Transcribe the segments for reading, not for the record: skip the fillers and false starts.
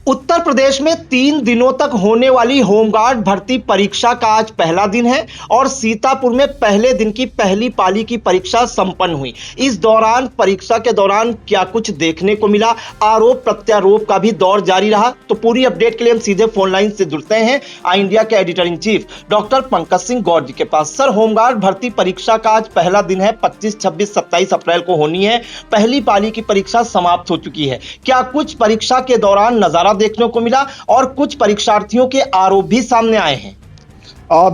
उत्तर प्रदेश में 3 दिनों तक होने वाली होमगार्ड भर्ती परीक्षा का आज पहला दिन है और सीतापुर में पहले दिन की पहली पाली की परीक्षा संपन्न हुई। इस दौरान परीक्षा के दौरान क्या कुछ देखने को मिला, आरोप प्रत्यारोप का भी दौर जारी रहा। तो पूरी अपडेट के लिए हम सीधे फोन लाइन से जुड़ते हैं आई इंडिया के editor in chief doctor Pankaj Singh Gaur ji के पास। सर, होमगार्ड भर्ती परीक्षा का आज पहला दिन है, 25, 26, 27 अप्रैल को होनी है। पहली पाली की परीक्षा समाप्त हो चुकी है। क्या कुछ परीक्षा के दौरान नजारा देखने को मिला और कुछ परीक्षार्थियों के आरोप भी सामने आए हैं?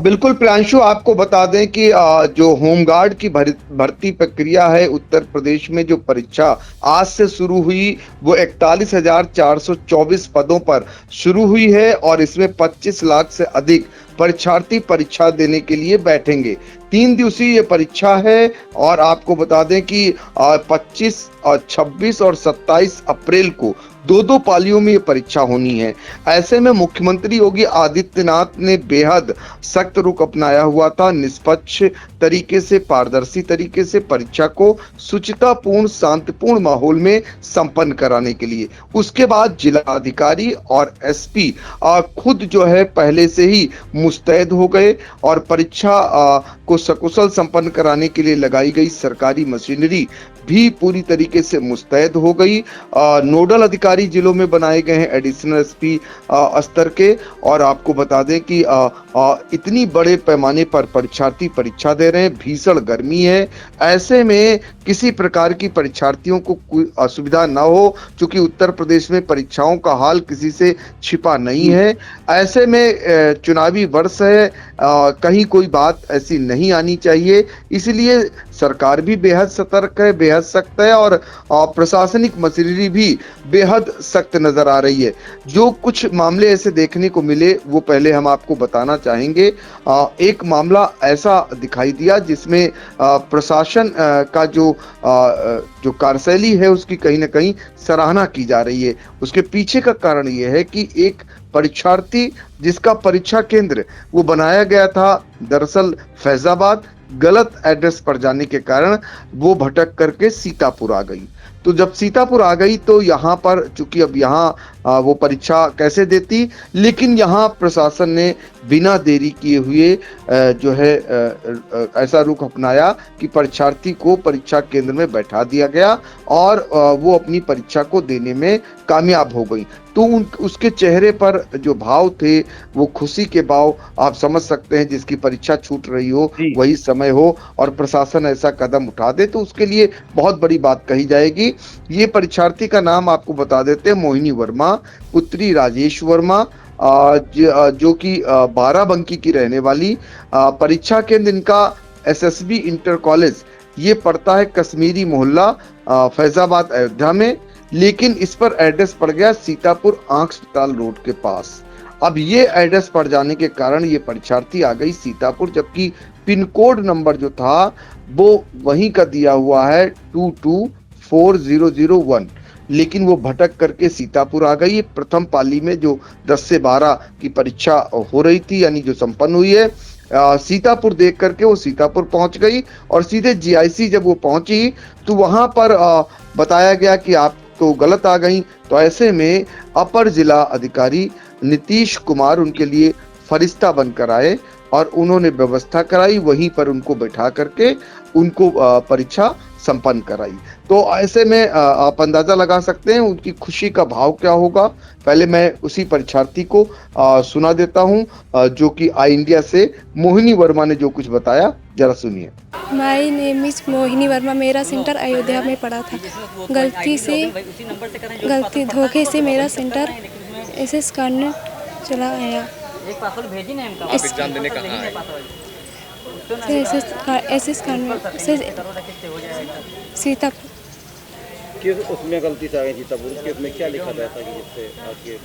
बिल्कुल प्रियांशु, आपको बता दें कि जो होमगार्ड की भर्ती प्रक्रिया है उत्तर प्रदेश में, जो परीक्षा आज से शुरू हुई वो 41,424 पदों पर शुरू हुई है और इसमें 25 लाख से अधिक परीक्षार्थी परीक्षा देने के लिए बैठेंगे। 3 दिवसीय ये परीक्षा है और आपको बता दें कि 25 और 26 और 27 अप्रैल को दो पालियों में ये परीक्षा होनी है। ऐसे में मुख्यमंत्री योगी आदित्यनाथ ने बेहद सख्त रुख अपनाया हुआ था। निष्पक्ष तरीके से, पारदर्शी तरीके से परीक्षा को शुचितापूर्ण, शांतिपूर्ण माहौल में संपन्न कराने के लिए उसके बाद जिला अधिकारी और एसपी खुद जो है पहले से ही मुस्तैद हो गए और परीक्षा को सकुशल संपन्न कराने के लिए लगाई गई सरकारी मशीनरी भी पूरी तरीके से मुस्तैद हो गई। नोडल अधिकारी जिलों में बनाए गए हैं एडिशनल एसपी स्तर के। और आपको बता दें कि इतनी बड़े पैमाने पर परीक्षार्थी परीक्षा दे रहे हैं, भीषण गर्मी है। ऐसे में किसी प्रकार की परीक्षार्थियों को कोई असुविधा ना हो, क्योंकि उत्तर प्रदेश में परीक्षाओं का हाल किसी से छिपा नहीं है। ऐसे में चुनावी वर्ष है, कहीं कोई बात ऐसी नहीं आनी चाहिए, इसलिए सरकार भी बेहद सतर्क है, बेहद सख्त है और प्रशासनिक मशीनरी भी बेहद सख्त नजर आ रही है। जो कुछ मामले ऐसे देखने को मिले वो पहले हम आपको बताना चाहेंगे। एक मामला ऐसा दिखाई दिया जिसमें प्रशासन का जो कार्यशैली है उसकी कहीं ना कहीं सराहना की जा रही है। उसके पीछे का कारण यह है कि एक परीक्षार्थी जिसका परीक्षा केंद्र वो बनाया गया था दरअसल फैजाबाद, गलत एड्रेस पर जाने के कारण वो भटक करके सीतापुर आ गई। तो जब सीतापुर आ गई तो यहाँ पर चूंकि अब यहाँ वो परीक्षा कैसे देती, लेकिन यहाँ प्रशासन ने बिना देरी किए हुए जो है ऐसा रुख अपनाया कि परीक्षार्थी को परीक्षा केंद्र में बैठा दिया गया और वो अपनी परीक्षा को देने में कामयाब हो गई। तो उसके चेहरे पर जो भाव थे वो खुशी के भाव आप समझ सकते हैं। जिसकी परीक्षा छूट रही हो वही समय हो और प्रशासन ऐसा कदम उठा दे तो उसके लिए बहुत बड़ी बात कही जाएगी। ये परीक्षार्थी का नाम आपको बता देते हैं, मोहिनी वर्मा, पुत्री राजेश वर्मा, जो कि बाराबंकी की रहने वाली। परीक्षा केंद्र इनका एसएसबी इंटर कॉलेज ये पड़ता है कश्मीरी मोहल्ला फैजाबाद अयोध्या में, लेकिन इस पर एड्रेस पड़ गया सीतापुर आंख अस्पताल रोड के पास। अब ये एड्रेस पड़ जाने के कारण ये परीक्षार्थी आ गई सीतापुर, जबकि पिन कोड नंबर जो था वो वहीं का दिया हुआ है 224001, लेकिन वो भटक करके सीतापुर आ गई। प्रथम पाली में जो 10 से 12 की परीक्षा हो रही थी, यानी जो संपन्न हुई है, सीतापुर देख करके वो सीतापुर पहुंच गई और सीधे जीआईसी जब वो पहुंची तो वहां पर बताया गया कि आप तो गलत आ गई। तो ऐसे में अपर जिला अधिकारी नीतीश कुमार उनके लिए फरिश्ता बनकर आए और उन्होंने व्यवस्था कराई, वहीं पर उनको बैठा करके उनको परीक्षा संपन्न कराई। तो ऐसे में आप अंदाजा लगा सकते हैं उनकी खुशी का भाव क्या होगा। पहले मैं उसी परीक्षार्थी को सुना देता हूं जो कि आई इंडिया से मोहिनी वर्मा ने जो कुछ बताया, जरा सुनिए। My name is Mohini Verma. मेरा सेंटर अयोध्या में पड़ा था। धोखे से मेरा सेंटर एसएस कॉन्वेंट चला आया। एग्जाम देने कहाँ आए? एसएस कॉन्वेंट से सीतापुर। किस उसमें गलती से आ गई सीतापुर के? उसमें क्या लिखा था कि जिससे आपके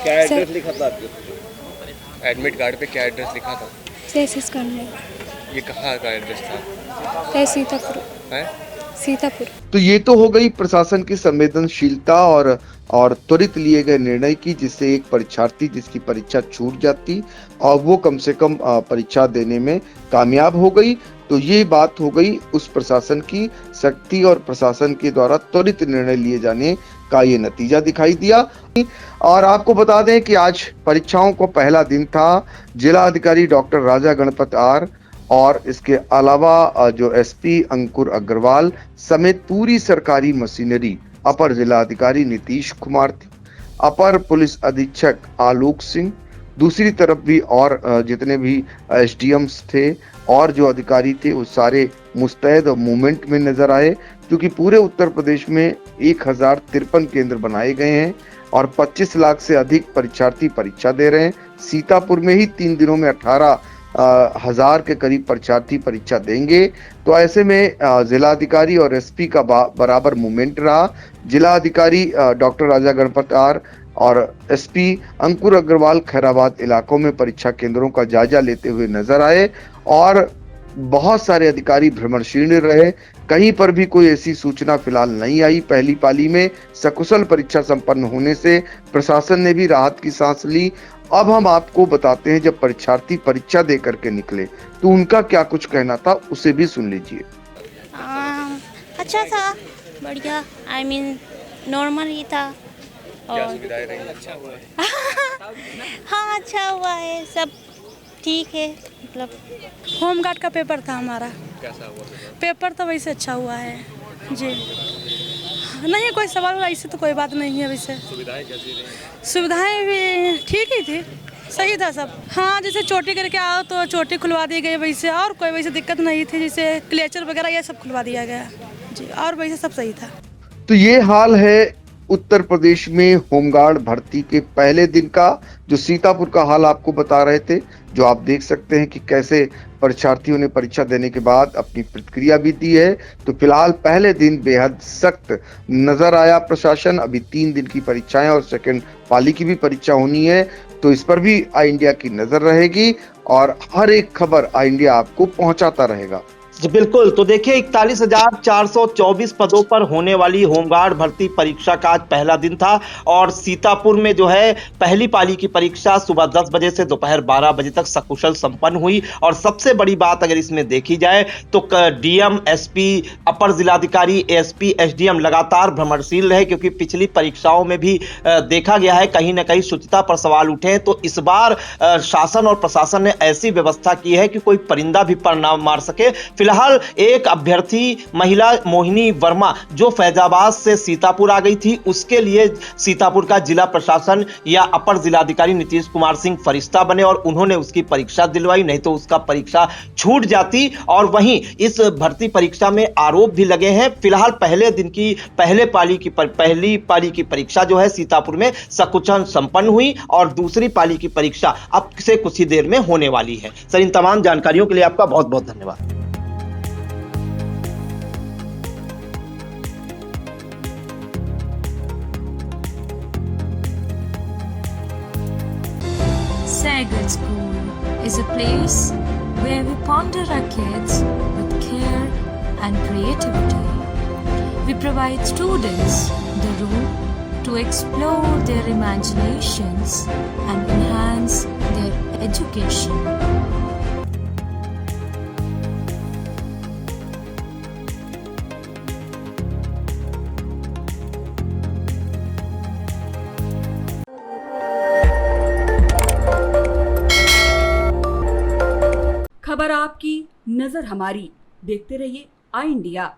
क्या एड्रेस लिखा था आपके एडमिट कार्ड पे? क्या एड्रेस लिखा था? SS convent. ये कहाँ का एड्रेस था? सीतापुर है, सीतापुर। तो ये तो हो गई प्रशासन की संवेदनशीलता और त्वरित लिए गए निर्णय की, जिससे एक परीक्षार्थी जिसकी परीक्षा छूट जाती और वो कम से कम परीक्षा देने में कामयाब हो गई। तो तो ये बात हो गई उस प्रशासन की सख्ती और प्रशासन के द्वारा त्वरित निर्णय लिए जाने का ये नतीजा दिखाई दिया। और आपको बता दें कि आज परीक्षाओं को पहला दिन था। जिला अधिकारी डॉक्टर राजा गणपत आर और इसके अलावा जो एसपी अंकुर अग्रवाल समेत पूरी सरकारी मशीनरी, अपर जिला अधिकारी नीतीश कुमार थी, अपर पुलिस अधीक्षक आलोक सिंह, दूसरी तरफ भी और जितने भी एसडीएम्स थे और जो अधिकारी थे वो सारे मुस्तैद और मूवमेंट में नजर आए, क्योंकि पूरे उत्तर प्रदेश में 1053 केंद्र बनाए गए हैं और 25 लाख से अधिक परीक्षार्थी परीक्षा दे रहे हैं। सीतापुर में ही 3 दिनों में 18,000 के करीब परीक्षार्थी परीक्षा देंगे। तो ऐसे में जिलाधिकारी और एसपी का बराबर मूवमेंट रहा। जिलाधिकारी डॉक्टर राजा गणपत आर और एसपी अंकुर अग्रवाल खैराबाद इलाकों में परीक्षा केंद्रों का जायजा लेते हुए नजर आए और बहुत सारे अधिकारी भ्रमणशील रहे। कहीं पर भी कोई ऐसी सूचना फिलहाल नहीं आई। पहली पाली में सकुशल परीक्षा संपन्न होने से प्रशासन ने भी राहत की सांस ली। अब हम आपको बताते हैं जब परीक्षार्थी परीक्षा दे करके निकले तो उनका क्या कुछ कहना था, उसे भी सुन लीजिए। अच्छा था, बढ़िया, आई मीन नॉर्मल ही था। और सुविधाएं रही? अच्छा हुआ है। हाँ अच्छा हुआ है, सब ठीक है। मतलब होमगार्ड का पेपर था हमारा। कैसा हुआ पेपर तो वैसे अच्छा हुआ है जी। नहीं कोई सवाल ऐसे तो कोई बात नहीं है। वैसे सुविधाएं कैसी रही? सुविधाएं भी ठीक ही थी, सही था सब। हाँ जैसे चोटी करके आओ तो चोटी खुलवा दी गई वैसे, और कोई वैसे दिक्कत नहीं थी। जैसे क्लेचर वगैरह ये सब खुलवा दिया गया जी, और वैसे सब सही था। तो ये हाल है उत्तर प्रदेश में होमगार्ड भर्ती के पहले दिन का। जो सीतापुर का हाल आपको बता रहे थे, जो आप देख सकते हैं कि कैसे परीक्षार्थियों ने परीक्षा देने के बाद अपनी प्रतिक्रिया भी दी है। तो फिलहाल पहले दिन बेहद सख्त नजर आया प्रशासन। अभी 3 दिन की परीक्षाएं और सेकंड पाली की भी परीक्षा होनी है, तो इस पर भी आई इंडिया की नजर रहेगी और हर एक खबर आई इंडिया आपको पहुंचाता रहेगा। जी बिल्कुल। तो देखिए 41,424 पदों पर होने वाली होमगार्ड भर्ती परीक्षा का आज पहला दिन था और सीतापुर में जो है पहली पाली की परीक्षा सुबह 10 बजे से दोपहर 12 बजे तक सकुशल संपन्न हुई। और सबसे बड़ी बात अगर इसमें देखी जाए तो डीएम, एसपी, अपर जिलाधिकारी, एसपी, एसडीएम लगातार भ्रमणशील रहे, क्योंकि पिछली परीक्षाओं में भी देखा गया है कहीं ना कहीं शुचिता पर सवाल उठे। तो इस बार शासन और प्रशासन ने ऐसी व्यवस्था की है कि कोई परिंदा भी पर ना मार सके। फिलहाल एक अभ्यर्थी महिला मोहिनी वर्मा जो फैजाबाद से सीतापुर आ गई थी, उसके लिए सीतापुर का जिला प्रशासन या अपर जिलाधिकारी नीतीश कुमार सिंह फरिश्ता बने और उन्होंने उसकी परीक्षा दिलवाई, नहीं तो उसका परीक्षा छूट जाती। और वहीं इस भर्ती परीक्षा में आरोप भी लगे हैं। फिलहाल पहले दिन की पहली पाली की परीक्षा जो है सीतापुर में सकुशल संपन्न हुई और दूसरी पाली की परीक्षा अब से कुछ ही देर में होने वाली है। सर, इन तमाम जानकारियों के लिए आपका बहुत बहुत धन्यवाद। Sagar School is a place where we ponder our kids with care and creativity. We provide students the room to explore their imaginations and enhance their education. खबर आपकी, नजर हमारी। देखते रहिए आई इंडिया।